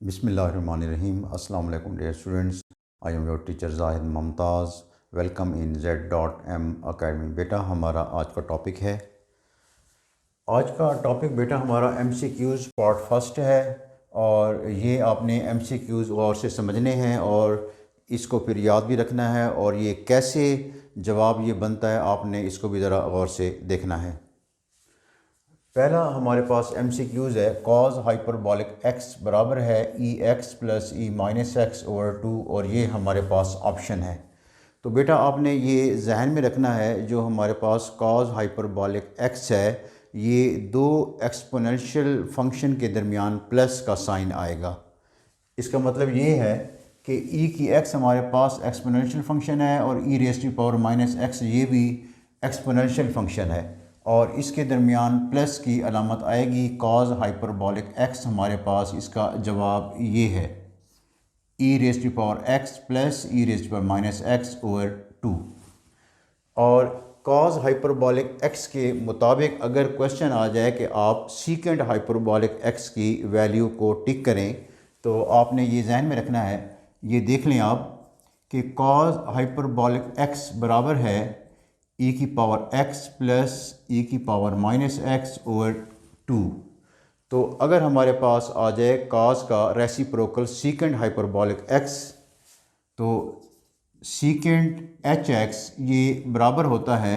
बिस्मिल्लाहिर्रहमानिर्रहीम। अस्सलाम वालेकुम dear students, I am your teacher Zahid Mumtaz. Welcome in Z.M academy. बेटा हमारा आज का टॉपिक है, हमारा MCQs पार्ट फर्स्ट है। और ये आपने MCQs गौर से समझने हैं और इसको फिर याद भी रखना है, और ये कैसे जवाब ये बनता है आपने इसको भी ज़रा गौर से देखना है। पहला हमारे पास MCQs है, कॉज हाइपरबॉलिक x बराबर है EX plus E minus x over 2, और ये हमारे पास ऑप्शन है। तो बेटा आपने ये जहन में रखना है, जो हमारे पास कॉज हाइपरबॉलिक x है, ये दो एक्सपोनेंशियल फंक्शन के दरमियान प्लस का साइन आएगा। इसका मतलब ये है कि e की x हमारे पास एक्सपोनेंशियल फंक्शन है और e raise to power minus x ये भी एक्सपोनेंशियल फंक्शन है, और इसके दरमियान प्लस की अलामत आएगी। कॉज हाइपरबॉलिक x हमारे पास इसका जवाब ये है, e raise to power x plus e raise to power minus x over 2। और कॉज हाइपरबॉलिक x के मुताबिक अगर क्वेश्चन आ जाए कि आप सीकेंड हाइपरबॉलिक x की वैल्यू को टिक करें, तो आपने ये जहन में रखना है, ये देख लें आप कि कॉज हाइपरबॉलिक x बराबर है e की पावर x प्लस e की पावर माइनस एक्स ओवर 2। तो अगर हमारे पास आ जाए कॉज का रेसिप्रोकल सीकेंड हाइपरबॉलिक x, तो सीकेंड hx ये बराबर होता है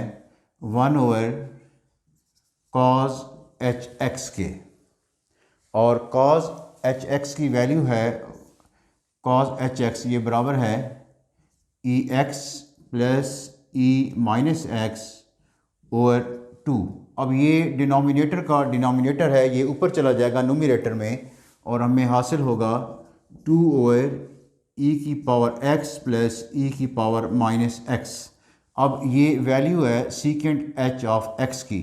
1 ओवर कॉज hx के, और कॉज hx की वैल्यू है, कॉज hx ये बराबर है ex plus e minus x over 2। अब ये डिनोमिनेटर है, ये ऊपर चला जाएगा न्यूमरेटर में, और हमें हासिल होगा 2 ओवर e की पावर x प्लस e की पावर माइनस एक्स। अब ये वैल्यू है सीकेंड h ऑफ x की।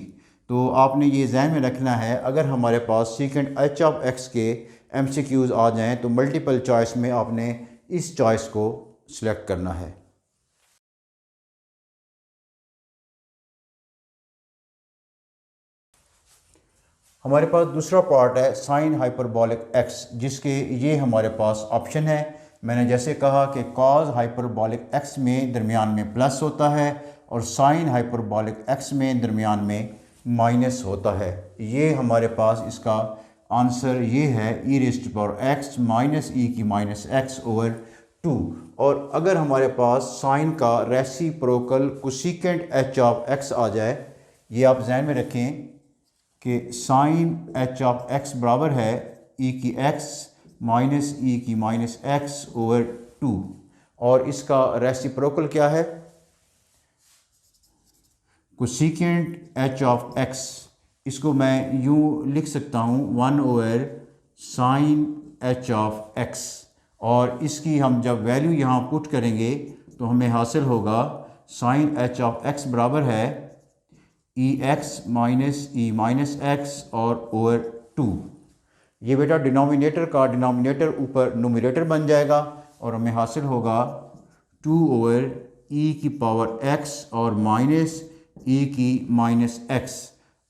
तो आपने ये जहन में रखना है, अगर हमारे पास सीकेंड h ऑफ x के MCQs आ जाएं तो मल्टीपल चॉइस में आपने इस चॉइस को सिलेक्ट करना है। हमारे पास दूसरा पार्ट है साइन हाइपरबॉलिक x, जिसके ये हमारे पास ऑप्शन है। मैंने जैसे कहा कि कॉज हाइपरबॉलिक x में दरमियान में प्लस होता है और साइन हाइपरबॉलिक x में दरमियान में माइनस होता है। ये हमारे पास इसका आंसर ये है e raise to power x minus e की माइनस एक्स ओवर 2। और अगर हमारे पास साइन का reciprocal cosecant h of x आ जाए, ये आप जहन में रखें कि साइन h ऑफ x बराबर है e की x माइनस e की माइनस एक्स ओवर 2, और इसका रेसिप्रोकल क्या है, कोसेकेंट h ऑफ x। इसको मैं यूँ लिख सकता हूँ 1 over sine h of x, और इसकी हम जब वैल्यू यहाँ पुट करेंगे तो हमें हासिल होगा साइन h ऑफ x बराबर है ex minus e minus x और ओवर 2। ये बेटा डिनोमिनेटर ऊपर न्यूमरेटर बन जाएगा, और हमें हासिल होगा 2 ओवर e की पावर x और माइनस e की माइनस एक्स।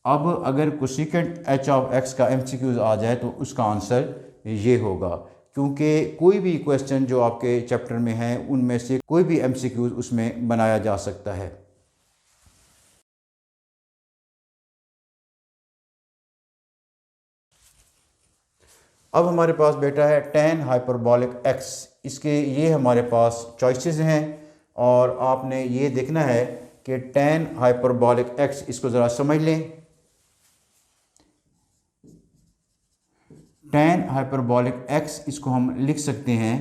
अब अगर कोसेकेंट h ऑफ x का MCQs आ जाए तो उसका आंसर ये होगा, क्योंकि कोई भी क्वेश्चन जो आपके चैप्टर में है उनमें से कोई भी MCQs उसमें बनाया जा सकता है। अब हमारे पास बेटा है tan हाइपरबॉलिक x। इसके ये हमारे पास चॉइसेस हैं, और आपने ये देखना है कि tan हाइपरबॉलिक x, इसको ज़रा समझ लें। tan हाइपरबॉलिक x इसको हम लिख सकते हैं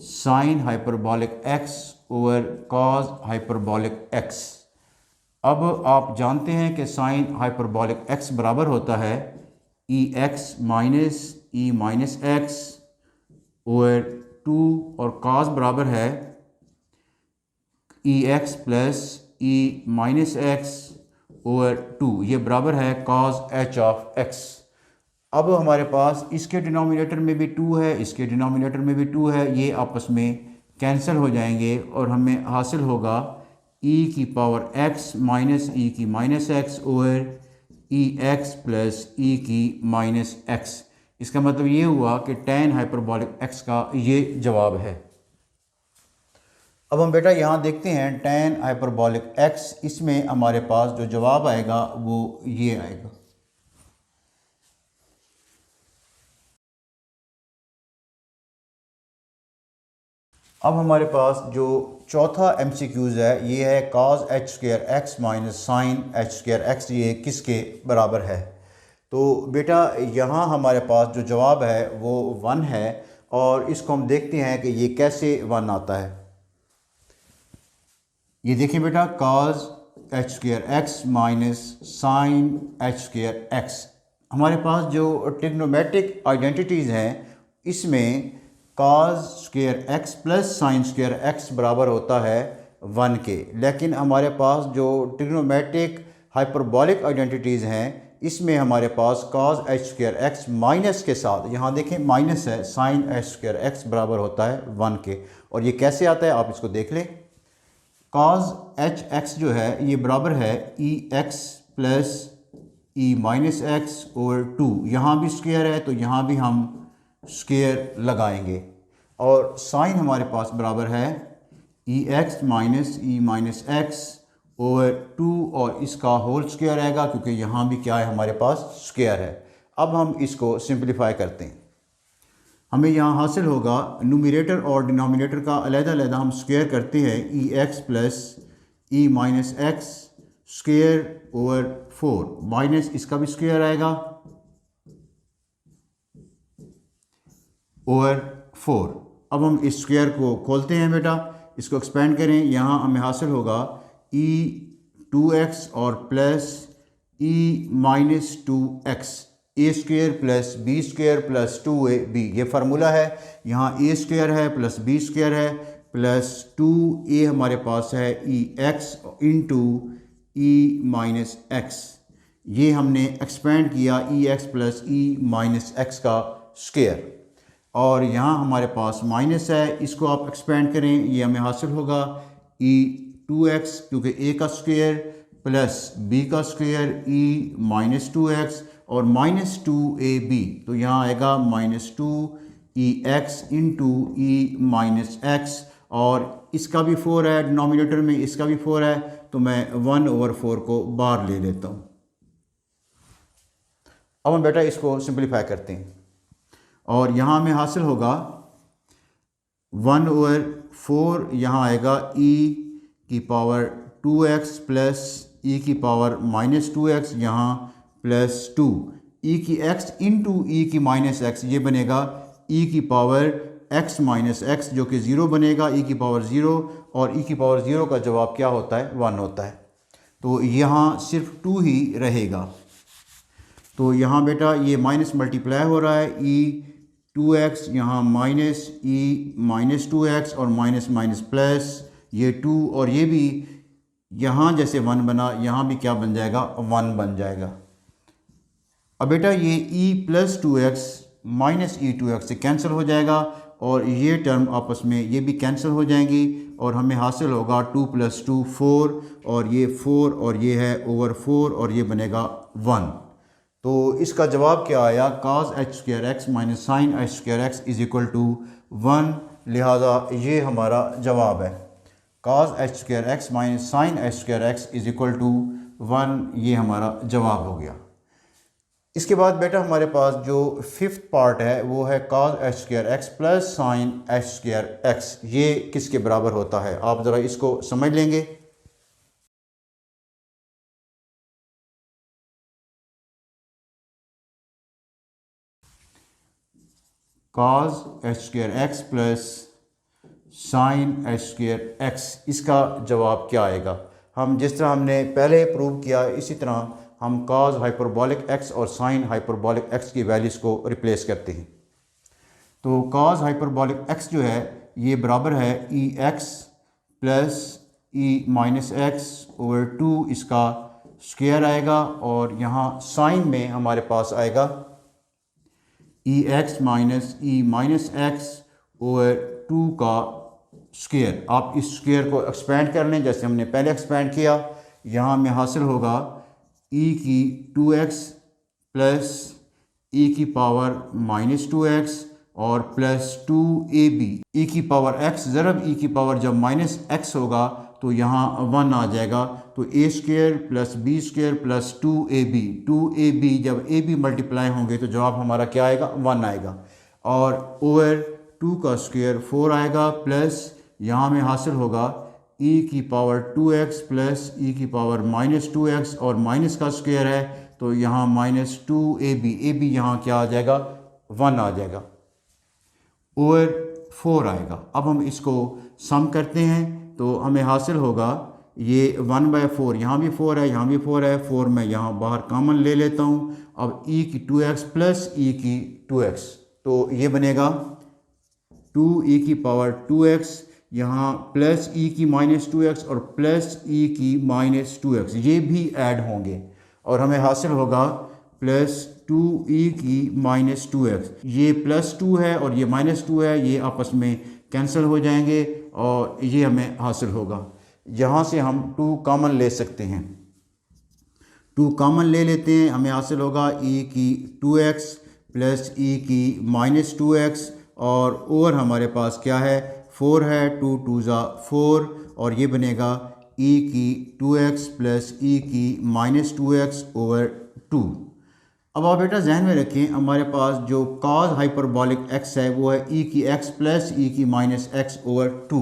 sign hyperbolic x over cause hyperbolic x। अब आप जानते हैं कि साइन हाइपरबॉलिक x बराबर होता है ex minus e minus x over 2, और cos बराबर है ex plus e minus x over 2, ये बराबर है cos h ऑफ x। अब हमारे पास इसके डिनोमिनेटर में भी 2 है, इसके डिनोमिनेटर में भी 2 है, ये आपस में कैंसिल हो जाएंगे, और हमें हासिल होगा e की पावर x माइनस e की माइनस एक्स ओवर ई एक्स प्लस ई की माइनस एक्स। इसका मतलब ये हुआ कि tan हाइपरबॉलिक x का ये जवाब है। अब हम बेटा यहाँ देखते हैं tan हाइपरबॉलिक x, इसमें हमारे पास जो जवाब आएगा वो ये आएगा। अब हमारे पास जो चौथा MCQs है ये है cos h square x minus sine h square x, ये किसके बराबर है। तो बेटा यहाँ हमारे पास जो जवाब है वो 1 है, और इसको हम देखते हैं कि ये कैसे 1 आता है। ये देखिए बेटा cos h square x minus sine h square x, हमारे पास जो ट्रिग्नोमेट्रिक आइडेंटिटीज़ हैं इसमें cos square x plus sine square x बराबर होता है 1 के, लेकिन हमारे पास जो ट्रिग्नोमेट्रिक हाइपरबॉलिक आइडेंटिटीज़ हैं इसमें हमारे पास cos h square x minus के साथ, यहाँ देखें माइनस है, साइन h स्क्वायर x बराबर होता है 1 के। और ये कैसे आता है आप इसको देख लें। cos h x जो है ये बराबर है e x plus e minus x over 2, यहाँ भी स्क्वायर है तो यहाँ भी हम स्क्वायर लगाएंगे, और साइन हमारे पास बराबर है ई एक्स माइनस ई माइनस एक्स ओवर 2, और इसका होल स्क्वायर आएगा क्योंकि यहाँ भी क्या है हमारे पास स्क्वायर है। अब हम इसको सिंप्लीफाई करते हैं, हमें यहाँ हासिल होगा न्यूमरेटर और डिनोमिनेटर का अलग-अलग हम स्क्वायर करते हैं, e x plus e minus x square over 4 minus इसका भी स्क्वायर आएगा ओवर 4। अब हम इस स्क्वायर को खोलते हैं बेटा, इसको एक्सपेंड करें, यहाँ हमें हासिल होगा e 2x और plus e minus 2x, a square plus b square plus 2ab, ये फार्मूला है। यहाँ ए स्क्वायर है प्लस बी स्क्वायर है प्लस 2a हमारे पास है e x into e minus x, ये हमने एक्सपेंड किया e x plus e minus x का स्क्वायर, और यहाँ हमारे पास माइनस है, इसको आप एक्सपेंड करें, ये हमें हासिल होगा e 2x क्योंकि a का स्क्वायर प्लस b का स्क्वायर e माइनस 2x और माइनस 2ab, तो यहाँ आएगा minus 2ex into e minus x, और इसका भी 4 है डिनोमिनेटर में, इसका भी 4 है, तो मैं 1 ओवर 4 को बाहर ले लेता हूँ। अब हम बेटा इसको सिंप्लीफाई करते हैं, और यहाँ हमें हासिल होगा 1 ओवर 4, यहाँ आएगा e की पावर 2x प्लस e की पावर माइनस 2x, यहाँ प्लस 2 e की x इंटू e की माइनस x, ये बनेगा e की पावर x माइनस x जो कि 0 बनेगा, e की पावर 0, और e की पावर 0 का जवाब क्या होता है 1 होता है, तो यहाँ सिर्फ 2 ही रहेगा। तो यहाँ बेटा ये माइनस मल्टीप्लाई हो रहा है, e 2x यहाँ माइनस ई माइनस 2x और माइनस माइनस प्लस ये 2, और ये भी यहाँ जैसे 1 बना यहाँ भी क्या बन जाएगा 1 बन जाएगा। अब बेटा ये e प्लस 2x माइनस ई 2x से कैंसिल हो जाएगा, और ये टर्म आपस में ये भी कैंसिल हो जाएंगी, और हमें हासिल होगा 2 प्लस 2 4, और ये 4 और ये है ओवर 4, और ये बनेगा 1। तो इसका जवाब क्या आया cos h square x minus sine h square x is equal to 1, लिहाजा ये हमारा जवाब है। cos h square x minus sine h square x is equal to 1, ये हमारा जवाब हो गया। इसके बाद बेटा हमारे पास जो 5th पार्ट है वो है cos h square x plus sign h square x, ये किसके बराबर होता है, आप ज़रा इसको समझ लेंगे। cos h square x plus sign h square x, इसका जवाब क्या आएगा। हम जिस तरह हमने पहले प्रूव किया इसी तरह हम cos हाइपरबॉलिक x और साइन हाइपरबॉलिक x की वैल्यूज़ को रिप्लेस करते हैं। तो cos हाइपरबॉलिक x जो है ये बराबर है e x plus e minus x over 2, इसका स्क्वायर आएगा, और यहाँ साइन में हमारे पास आएगा ई एक्स माइनस ई माइनस एक्स ओवर 2 का स्क्वायर। आप इस स्क्वायर को एक्सपेंड कर लें जैसे हमने पहले एक्सपेंड किया, यहाँ में हासिल होगा e की 2x प्लस ई की पावर -2x और प्लस 2ab ई की पावर x ज़रब ई की पावर जब -x होगा तो यहाँ 1 आ जाएगा। तो a square plus b square plus 2ab जब ab मल्टीप्लाई होंगे तो जवाब हमारा क्या आएगा, 1 आएगा। और ओवर 2 का स्क्वायर 4 आएगा प्लस यहाँ में हासिल होगा e की पावर 2x प्लस e की पावर -2x और माइनस का स्क्वायर है तो यहाँ -2ab यहाँ क्या आ जाएगा, 1 आ जाएगा, ओवर 4 आएगा। अब हम इसको सम करते हैं तो हमें हासिल होगा ये 1/4, यहाँ भी 4 है, यहाँ भी 4 है, 4 मैं यहाँ बाहर कॉमन ले लेता हूँ। अब e की 2x प्लस e की 2x तो ये बनेगा 2e की पावर 2x यहाँ प्लस e की -2x और प्लस e की -2x ये भी ऐड होंगे और हमें हासिल होगा प्लस 2e की -2x। ये प्लस 2 है और ये -2 है, ये आपस में कैंसिल हो जाएंगे और ये हमें हासिल होगा। यहाँ से हम 2 कॉमन ले सकते हैं, 2 कॉमन ले लेते हैं, हमें हासिल होगा e की 2x प्लस e की -2x और ओवर हमारे पास क्या है, 4 है, 2 2 ज़ा 4 और ये बनेगा e की 2x प्लस e की -2x ओवर 2। अब आप बेटा जहन में रखें हमारे पास जो cos हाइपरबॉलिक x है वो है e की x प्लस e की -x ओवर 2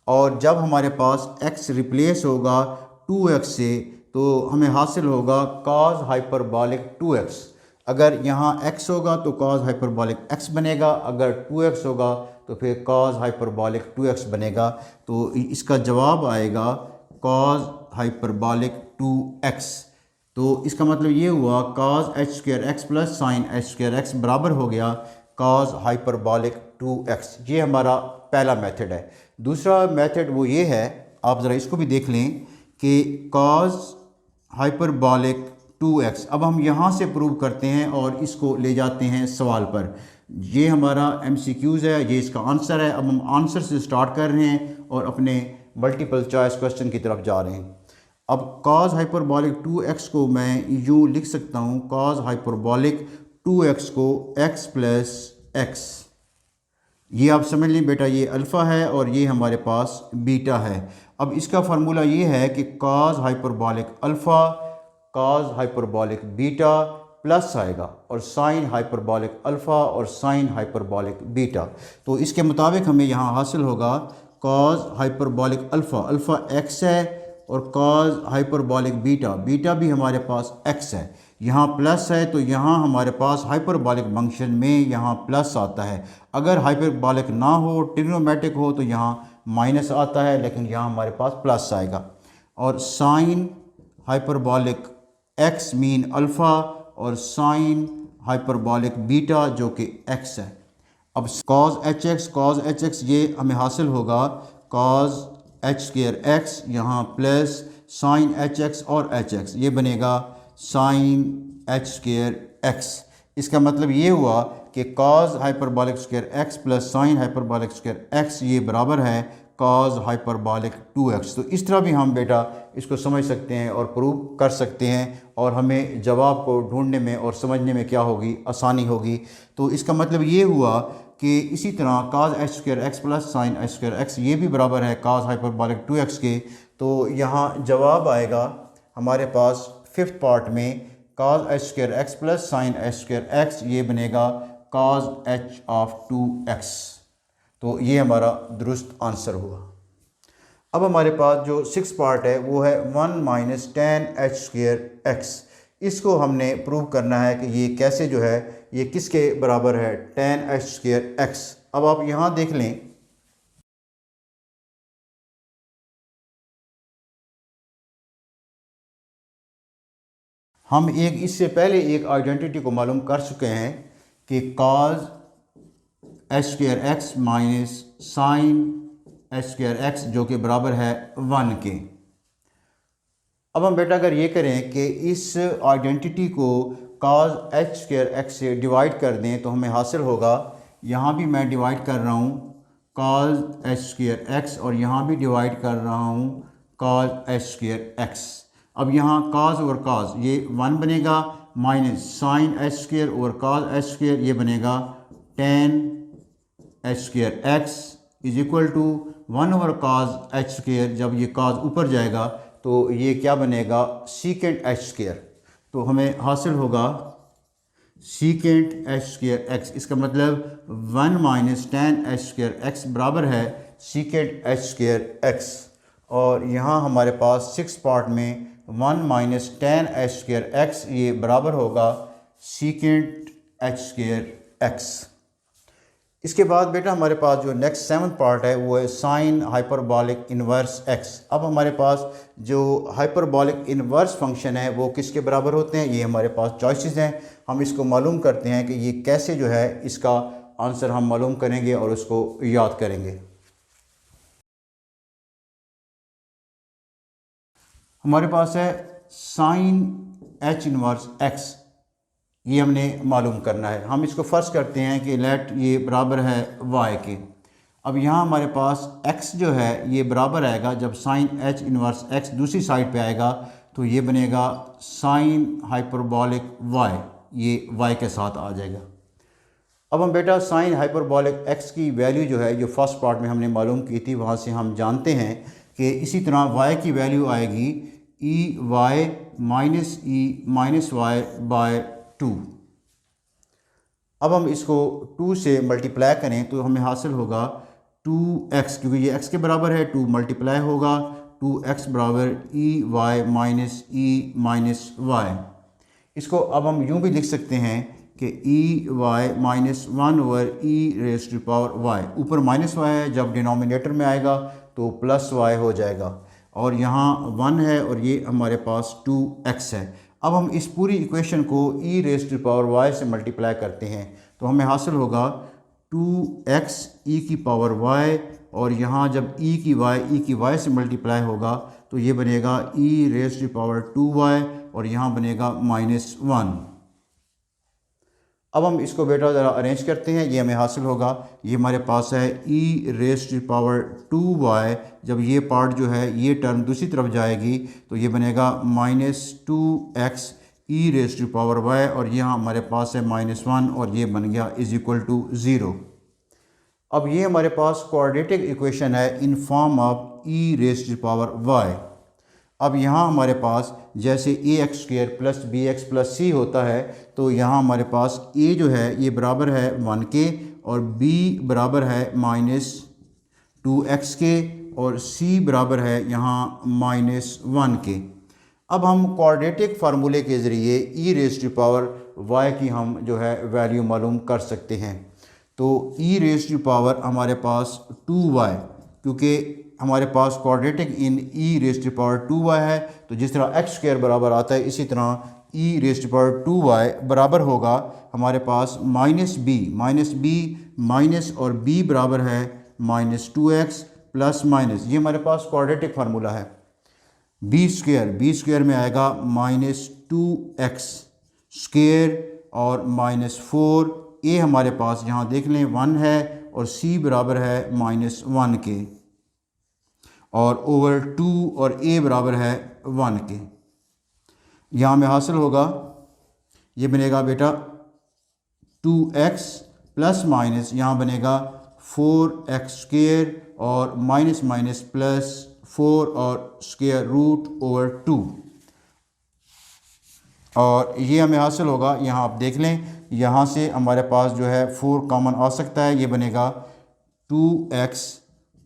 और जब हमारे पास x रिप्लेस होगा 2x से तो हमें हासिल होगा cos हाइपरबॉलिक 2x। अगर यहाँ x होगा तो cos हाइपरबॉलिक x बनेगा, अगर 2x होगा तो फिर cos हाइपरबॉलिक 2x बनेगा। तो इसका जवाब आएगा cos हाइपरबॉलिक 2x। तो इसका मतलब ये हुआ cos h square x plus sign h square x बराबर हो गया cos हाइपरबॉलिक 2x। ये हमारा पहला मेथड है। दूसरा मेथड वो ये है, आप ज़रा इसको भी देख लें कि cos हाइपरबॉलिक 2x। अब हम यहाँ से प्रूव करते हैं और इसको ले जाते हैं सवाल पर। ये हमारा MCQs है, ये इसका आंसर है। अब हम आंसर से स्टार्ट कर रहे हैं और अपने मल्टीपल चॉइस क्वेश्चन की तरफ जा रहे हैं। अब cos हाइपरबॉलिक 2x को मैं यूँ लिख सकता हूँ, cos हाइपरबॉलिक 2x को x प्लस x। ये आप समझ लें बेटा, ये अल्फ़ा है और ये हमारे पास बीटा है। अब इसका फार्मूला ये है कि cos hyperbolic alpha cos hyperbolic beta plus आएगा और साइन हाइपरबॉलिक अल्फ़ा और साइन हाइपरबॉलिक बीटा। तो इसके मुताबिक हमें यहाँ हासिल होगा cos हाइपरबॉलिक अल्फ़ा x है और cos हाइपरबॉलिक बीटा भी हमारे पास x है। यहाँ प्लस है तो यहाँ हमारे पास हाइपरबॉलिक फंक्शन में यहाँ प्लस आता है। अगर हाइपरबॉलिक ना हो, ट्रिग्नोमेट्रिक हो तो यहाँ माइनस आता है, लेकिन यहाँ हमारे पास प्लस आएगा। और sign hyperbolic x mean alpha और साइन हाइपरबॉलिक बीटा जो कि x है। अब cos hx ये हमें हासिल होगा cos h स्क्वायर x यहाँ प्लस साइन hx और hx ये बनेगा साइन h स्क्वायर x। इसका मतलब ये हुआ कि cos hyperbolic square x plus sign hyperbolic square x ये बराबर है cos हाइपरबॉलिक 2x। तो इस तरह भी हम बेटा इसको समझ सकते हैं और प्रूव कर सकते हैं और हमें जवाब को ढूंढने में और समझने में क्या होगी, आसानी होगी। तो इसका मतलब ये हुआ कि इसी तरह cos h square x plus sign h square x ये भी बराबर है cos हाइपरबॉलिक 2x के। तो यहाँ जवाब आएगा हमारे पास 5th पार्ट में cos h square x plus sign h square x ये बनेगा cos h ऑफ 2x। तो ये हमारा दुरुस्त आंसर हुआ। अब हमारे पास जो 6th पार्ट है वो है 1 minus tan h square x। इसको हमने प्रूव करना है कि ये कैसे जो है ये किसके बराबर है, tan h स्क्वायर x। अब आप यहाँ देख लें, हम इससे पहले एक आइडेंटिटी को मालूम कर चुके हैं कि cos h square x minus sine h square x जो कि बराबर है 1 के। अब हम बेटा अगर ये करें कि इस आइडेंटिटी को cos h स्क्वायर x से डिवाइड कर दें तो हमें हासिल होगा, यहाँ भी मैं डिवाइड कर रहा हूँ cos h स्क्वायर x और यहाँ भी डिवाइड कर रहा हूँ cos h स्क्वायर x। अब यहाँ cos और cos ये 1 बनेगा, माइनस साइन एच स्क्वेयर और कॉस एच स्क्वेयर, ये बनेगा tan h square x is equal to 1/cos h square. जब ये cos ऊपर जाएगा तो ये क्या बनेगा, सीकेंट एच स्क्वेयर। तो हमें हासिल होगा सीकेंट एच स्क्वेयर एक्स। इसका मतलब 1 minus ten h square x बराबर है सीकेंट एच स्क्वेयर एक्स। और यहाँ हमारे पास 6 पार्ट में 1 minus ten h square x ये बराबर होगा सीकेंट एच स्क्वेयर एक्स। इसके बाद बेटा हमारे पास जो नेक्स्ट 7th पार्ट है वो है साइन हाइपरबॉलिक इन्वर्स एक्स। अब हमारे पास जो हाइपरबॉलिक इन्वर्स फंक्शन है वो किसके बराबर होते हैं, ये हमारे पास चॉइसेस हैं। हम इसको मालूम करते हैं कि ये कैसे जो है इसका आंसर हम मालूम करेंगे और उसको याद करेंगे। हमारे पास है साइन एच इन्वर्स एक्स, ये हमने मालूम करना है। हम इसको फ़र्ज़ करते हैं कि लेट ये बराबर है y के। अब यहाँ हमारे पास x जो है ये बराबर आएगा, जब साइन h इन्वर्स x दूसरी साइड पे आएगा तो ये बनेगा साइन हाइपरबॉलिक y, ये y के साथ आ जाएगा। अब हम बेटा साइन हाइपरबॉलिक x की वैल्यू जो है जो फर्स्ट पार्ट में हमने मालूम की थी वहाँ से हम जानते हैं कि इसी तरह y की वैल्यू आएगी e y minus e minus y by 2। अब हम इसको 2 से मल्टीप्लाई करें तो हमें हासिल होगा 2x, क्योंकि ये x के बराबर है 2 मल्टीप्लाई होगा 2x बराबर e y minus e minus y. इसको अब हम यूँ भी लिख सकते हैं कि e y माइनस 1/e raise to power y। ऊपर माइनस y है, जब डिनोमिनेटर में आएगा तो प्लस y हो जाएगा, और यहाँ 1 है और ये हमारे पास 2x है। अब हम इस पूरी इक्वेशन को e raise to power y से मल्टीप्लाई करते हैं तो हमें हासिल होगा 2x e की पावर y, और यहाँ जब e की y से मल्टीप्लाई होगा तो ये बनेगा e raise to power 2y, और यहाँ बनेगा -1। अब हम इसको बेटा ज़रा अरेंज करते हैं, ये हमें हासिल होगा, ये हमारे पास है e raise to power 2y। जब ये पार्ट जो है ये टर्म दूसरी तरफ जाएगी तो ये बनेगा -2x e raise to power y, और यहाँ हमारे पास है -1 और ये बन गया इज़ इक्वल टू 0। अब ये हमारे पास क्वाड्रेटिक इक्वेशन है in form of e raise to power y। अब यहाँ हमारे पास जैसे ax square plus bx plus c होता है तो यहाँ हमारे पास a जो है ये बराबर है 1 के, और b बराबर है -2x के, और c बराबर है यहाँ -1 के। अब हम क्वाड्रेटिक फार्मूले के ज़रिए e raise to power y की हम जो है वैल्यू मालूम कर सकते हैं। तो e रेज़ टू पावर हमारे पास 2y, क्योंकि हमारे पास quadratic in e raise to power 2y है, तो जिस तरह x स्क्वायर बराबर आता है इसी तरह e raise to power 2y बराबर होगा हमारे पास -b माइनस और b बराबर है -2x प्लस माइनस, ये हमारे पास क्वाड्रेटिक फार्मूला है। b स्क्वायर में आएगा -2x स्क्वायर और -4, a हमारे पास यहाँ देख लें 1 है, और c बराबर है -1 के, और ओवर 2 और a बराबर है 1 के। यहाँ में हासिल होगा, ये बनेगा बेटा 2x प्लस माइनस यहाँ बनेगा 4x स्क्वायर और माइनस प्लस 4 और स्क्वायर रूट ओवर 2, और ये हमें हासिल होगा। यहाँ आप देख लें, यहाँ से हमारे पास जो है 4 कॉमन आ सकता है, ये बनेगा 2x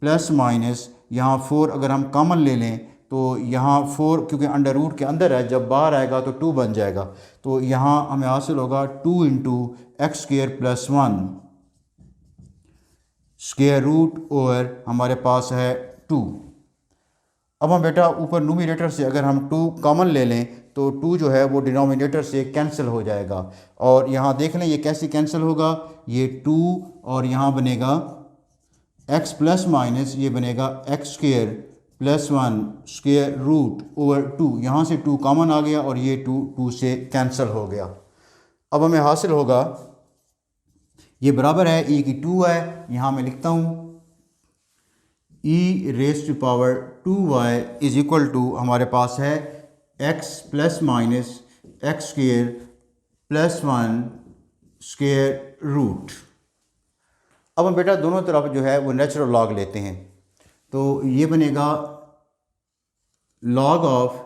प्लस माइनस यहाँ 4 अगर हम कॉमन ले लें तो यहाँ 4 क्योंकि अंडर रूट के अंदर है, जब बाहर आएगा तो 2 बन जाएगा, तो यहाँ हमें हासिल होगा 2 × x square plus 1 square root over हमारे पास है 2। अब हम बेटा ऊपर न्यूमरेटर से अगर हम 2 कॉमन ले लें तो 2 जो है वो डिनोमिनेटर से कैंसिल हो जाएगा, और यहाँ देख लें ये कैसे कैंसिल होगा, ये 2 और यहाँ बनेगा x प्लस माइनस, ये बनेगा x square plus 1 square root over 2, यहाँ से 2 कॉमन आ गया और ये 2 से कैंसिल हो गया। अब हमें हासिल होगा, ये बराबर है e की 2 है, यहाँ मैं लिखता हूँ e raise to power 2y is equal to हमारे पास है x plus minus x square plus 1 square root. अब हम बेटा दोनों तरफ जो है वो नेचुरल लॉग लेते हैं, तो ये बनेगा log of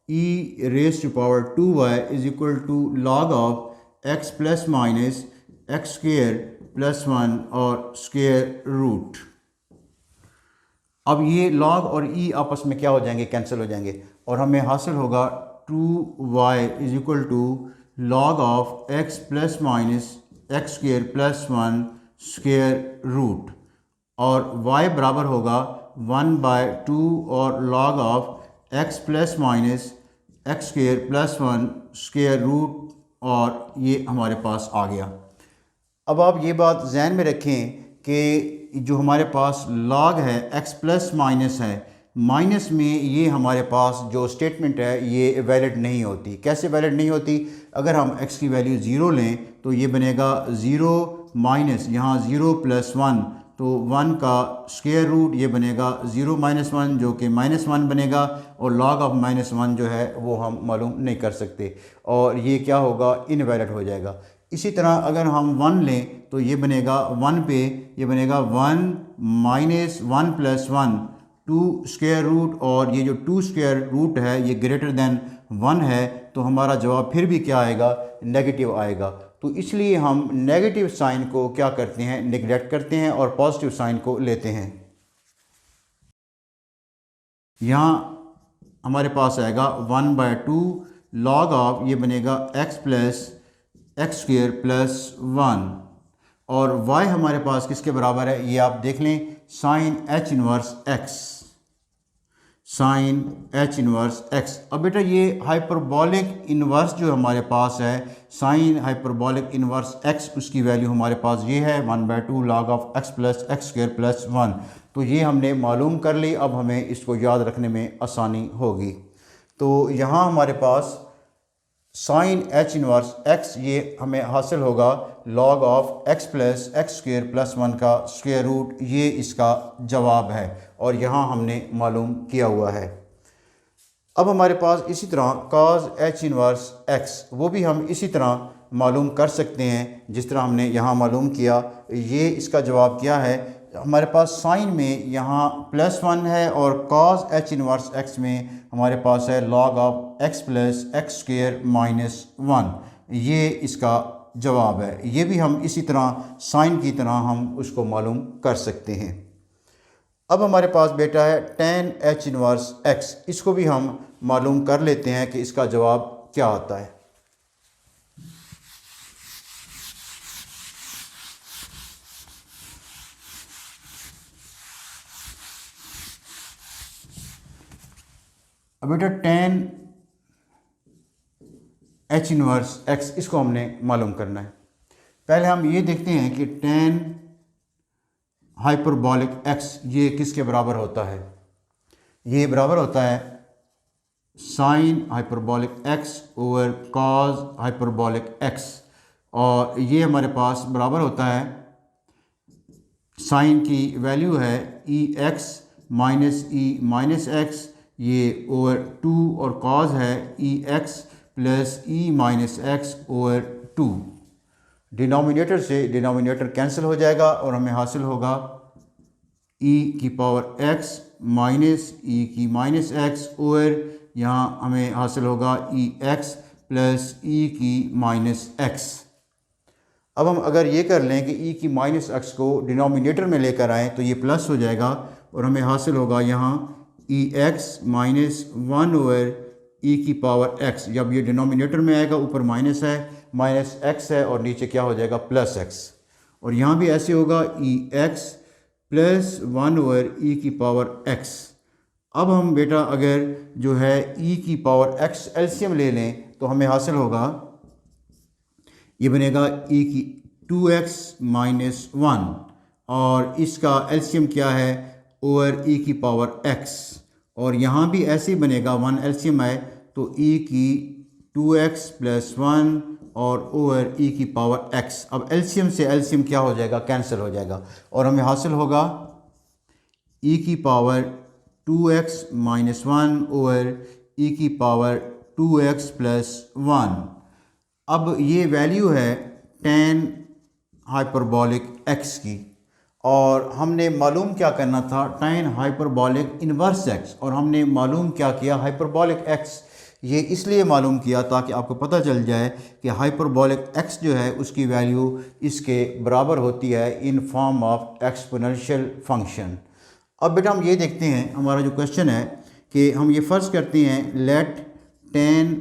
e raise to power 2y is equal to log of x plus minus x square plus 1 और स्क्वायर रूट। अब ये log और e आपस में क्या हो जाएंगे, कैंसिल हो जाएंगे, और हमें हासिल होगा 2y is equal to log of x plus minus x square plus 1 square root, और y बराबर होगा 1/2 और log of x plus minus x square plus 1 square root, और ये हमारे पास आ गया। अब आप ये बात जहन में रखें कि जो हमारे पास log है x प्लस माइनस है, माइनस में ये हमारे पास जो स्टेटमेंट है ये वैलिड नहीं होती। कैसे वैलिड नहीं होती? अगर हम x की वैल्यू 0 लें तो ये बनेगा 0 माइनस यहाँ 0 प्लस 1, तो 1 का स्क्वायर रूट ये बनेगा 0 माइनस 1 जो कि -1 बनेगा, और log ऑफ -1 जो है वो हम मालूम नहीं कर सकते, और ये क्या होगा, इनवैलिड हो जाएगा। इसी तरह अगर हम 1 लें तो ये बनेगा 1 पे ये बनेगा 1 माइनस 1 प्लस 1 2 स्क्वायर रूट, और ये जो 2 स्क्वायर रूट है ये ग्रेटर दैन 1 है, तो हमारा जवाब फिर भी क्या आएगा, नेगेटिव आएगा। तो इसलिए हम नेगेटिव साइन को क्या करते हैं, निगलेक्ट करते हैं और पॉजिटिव साइन को लेते हैं। यहाँ हमारे पास आएगा 1/2 log ऑफ ये बनेगा x plus x square plus 1, और y हमारे पास किसके बराबर है, ये आप देख लें, sine h inverse x, sine h inverse x। अब बेटा ये हाइपरबॉलिक इन्वर्स जो हमारे पास है, साइन हाइपरबॉलिक इन्वर्स x, उसकी वैल्यू हमारे पास ये है 1/2 log of x plus x square plus 1। तो ये हमने मालूम कर ली, अब हमें इसको याद रखने में आसानी होगी। तो यहाँ हमारे पास साइन h इनवर्स x ये हमें हासिल होगा log of x plus x square plus 1 का स्क्वायर रूट, ये इसका जवाब है और यहाँ हमने मालूम किया हुआ है। अब हमारे पास इसी तरह cos h इनवर्स x, वो भी हम इसी तरह मालूम कर सकते हैं जिस तरह हमने यहाँ मालूम किया। ये इसका जवाब क्या है, हमारे पास साइन में यहाँ +1 है और cos h इनवर्स x में हमारे पास है log of x plus x square minus 1, ये इसका जवाब है। ये भी हम इसी तरह साइन की तरह हम उसको मालूम कर सकते हैं। अब हमारे पास बेटा है tan h इनवर्स x, इसको भी हम मालूम कर लेते हैं कि इसका जवाब क्या आता है। अब बेटा tan h इनवर्स x, इसको हमने मालूम करना है। पहले हम ये देखते हैं कि tan हाइपरबॉलिक x ये किसके बराबर होता है। ये बराबर होता है sign hyperbolic x over cos hyperbolic x, और ये हमारे पास बराबर होता है, साइन की वैल्यू है e x minus e minus x, ये ओवर 2, और cos है e x plus e minus x over 2। Denominator से डिनोमिनेटर कैंसिल हो जाएगा और हमें हासिल होगा e की पावर x माइनस e की माइनस एक्स ओवर, यहाँ हमें हासिल होगा e x प्लस e की माइनस x। अब हम अगर ये कर लें कि e की माइनस एक्स को डिनोमिनेटर में लेकर आएँ तो ये प्लस हो जाएगा और हमें हासिल होगा यहाँ e x minus 1 over e की पावर x। जब ये डिनोमिनेटर में आएगा, ऊपर माइनस है, माइनस x है और नीचे क्या हो जाएगा, प्लस x, और यहाँ भी ऐसे होगा e x plus 1 over e की पावर x। अब हम बेटा अगर जो है e की पावर x एलसीएम ले लें तो हमें हासिल होगा, ये बनेगा e की 2x माइनस 1, और इसका एलसीएम क्या है, ओवर e की पावर x, और यहाँ भी ऐसे ही बनेगा, 1 एलसीएम आए तो e की 2x प्लस 1 और ओवर e की पावर x। अब एलसीएम से एलसीएम क्या हो जाएगा, कैंसिल हो जाएगा, और हमें हासिल होगा e की power 2x minus 1 over e की पावर 2x प्लस 1। अब ये वैल्यू है tan हाइपरबोलिक x की, और हमने मालूम क्या करना था, tan हाइपरबोलिक इन्वर्स x, और हमने मालूम क्या किया, हाइपरबोलिक x। ये इसलिए मालूम किया ताकि आपको पता चल जाए कि हाइपरबोलिक x जो है उसकी वैल्यू इसके बराबर होती है in form of exponential function. अब बेटा हम ये देखते हैं, हमारा जो क्वेश्चन है कि हम ये फ़र्ज़ करते हैं let tan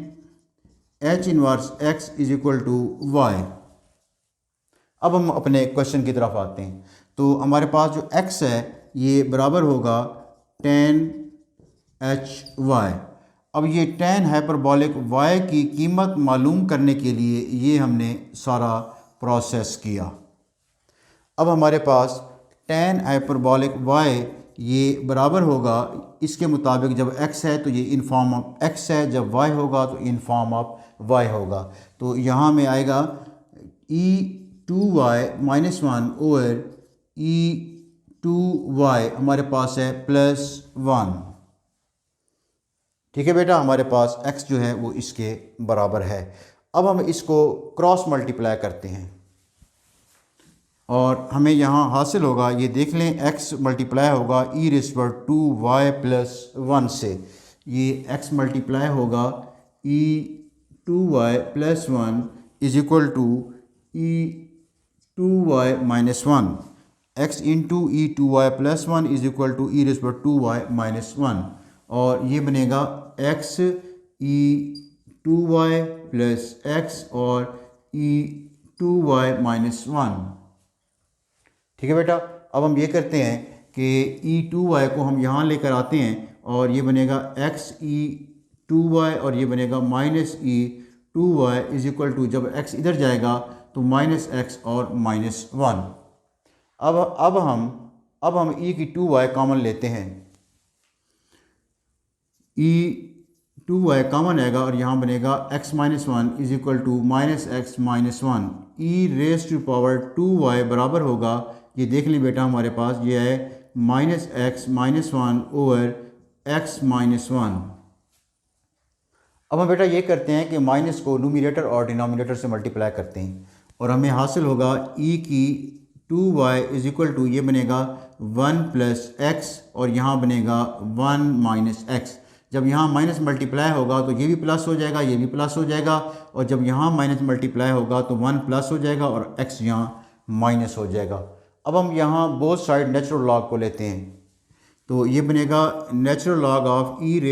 h inverse x is equal to y। अब हम अपने क्वेश्चन की तरफ आते हैं। तो हमारे पास जो x है ये बराबर होगा tan hy। अब ये tan हाइपरबोलिक y की कीमत मालूम करने के लिए ये हमने सारा प्रोसेस किया। अब हमारे पास tan हाइपरबोलिक y ये बराबर होगा, इसके मुताबिक जब x है तो ये इन फॉर्म ऑफ x है, जब y होगा तो इन फॉर्म ऑफ y होगा। तो यहाँ में आएगा e2y माइनस 1 ओवर e2y हमारे पास है +1। ठीक है बेटा, हमारे पास x जो है वो इसके बराबर है। अब हम इसको क्रॉस मल्टीप्लाई करते हैं और हमें यहाँ हासिल होगा, ये देख लें, x मल्टीप्लाई होगा e⁻²y+1 से, ये x मल्टीप्लाई होगा e2y+1 is equal to e2y-1। x into e2y+1 is equal to e⁻²y-1, और ये बनेगा x e2y प्लस x और e2y-1। ठीक है बेटा, अब हम ये करते हैं कि e2y को हम यहाँ लेकर आते हैं और ये बनेगा x e2y और ये बनेगा minus e2y is equal to, जब x इधर जाएगा तो -x और -1। अब हम e की 2y कॉमन लेते हैं, e2y कॉमन आएगा और यहाँ बनेगा x-1 is equal to -x-1। e⁻² बराबर होगा, ये देख लें बेटा हमारे पास ये है -x-1 ओवर x-1। अब हम बेटा ये करते हैं कि माइनस को न्यूमरेटर और डिनोमिनेटर से मल्टीप्लाई करते हैं और हमें हासिल होगा e की 2y इज इक्वल टू, ये बनेगा 1 प्लस x और यहाँ बनेगा 1 माइनस x। जब यहाँ माइनस मल्टीप्लाई होगा तो ये भी प्लस हो जाएगा, ये भी प्लस हो जाएगा, और जब यहाँ माइनस मल्टीप्लाई होगा तो 1 प्लस हो जाएगा और x यहाँ माइनस हो जाएगा। अब हम यहाँ बोथ साइड नेचुरल लॉग को लेते हैं, तो ये बनेगा natural log of e⁻²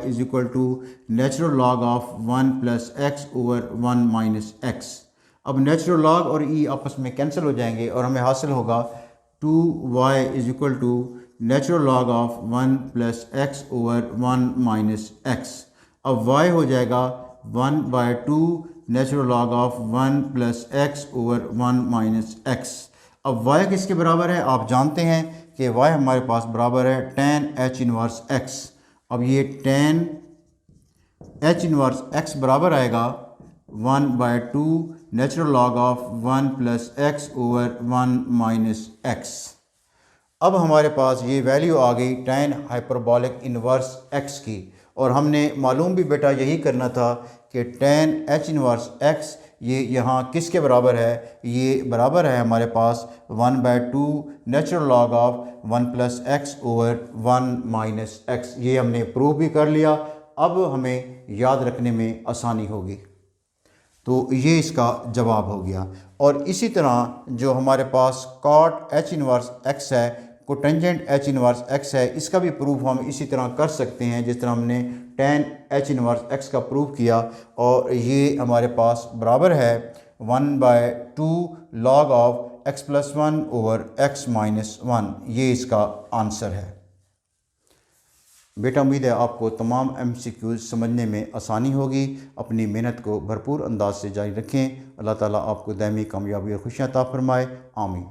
is equal to natural log of 1 plus x over 1 minus x। अब नेचुरल लॉग और e आपस में कैंसिल हो जाएंगे और हमें हासिल होगा 2y is equal to natural log of 1 plus x over 1 minus x। अब y हो जाएगा 1/2 natural log of 1 plus x over 1 minus x। अब y किसके बराबर है, आप जानते हैं कि y हमारे पास बराबर है tan h इनवर्स x। अब ये tan h इनवर्स x बराबर आएगा 1/2 natural log of 1 plus x over 1 minus x। अब हमारे पास ये वैल्यू आ गई tan हाइपरबोलिक इन्वर्स x की, और हमने मालूम भी बेटा यही करना था कि tan h इन्वर्स x ये यहाँ किसके बराबर है, ये बराबर है हमारे पास 1/2 natural log of 1 plus x over 1 minus x। ये हमने प्रूव भी कर लिया, अब हमें याद रखने में आसानी होगी। तो ये इसका जवाब हो गया। और इसी तरह जो हमारे पास cot h इनवर्स x है, कोटेंजेंट h इनवर्स x है, इसका भी प्रूफ हम इसी तरह कर सकते हैं जिस तरह हमने tan h इनवर्स x का प्रूफ किया, और ये हमारे पास बराबर है 1/2 log of x+1 over x-1। ये इसका आंसर है। बेटा उम्मीद है आपको तमाम MCQs समझने में आसानी होगी। अपनी मेहनत को भरपूर अंदाज से जारी रखें। अल्लाह ताला आपको दायमी कामयाबी और खुशियाँ अता फरमाए। आमीन।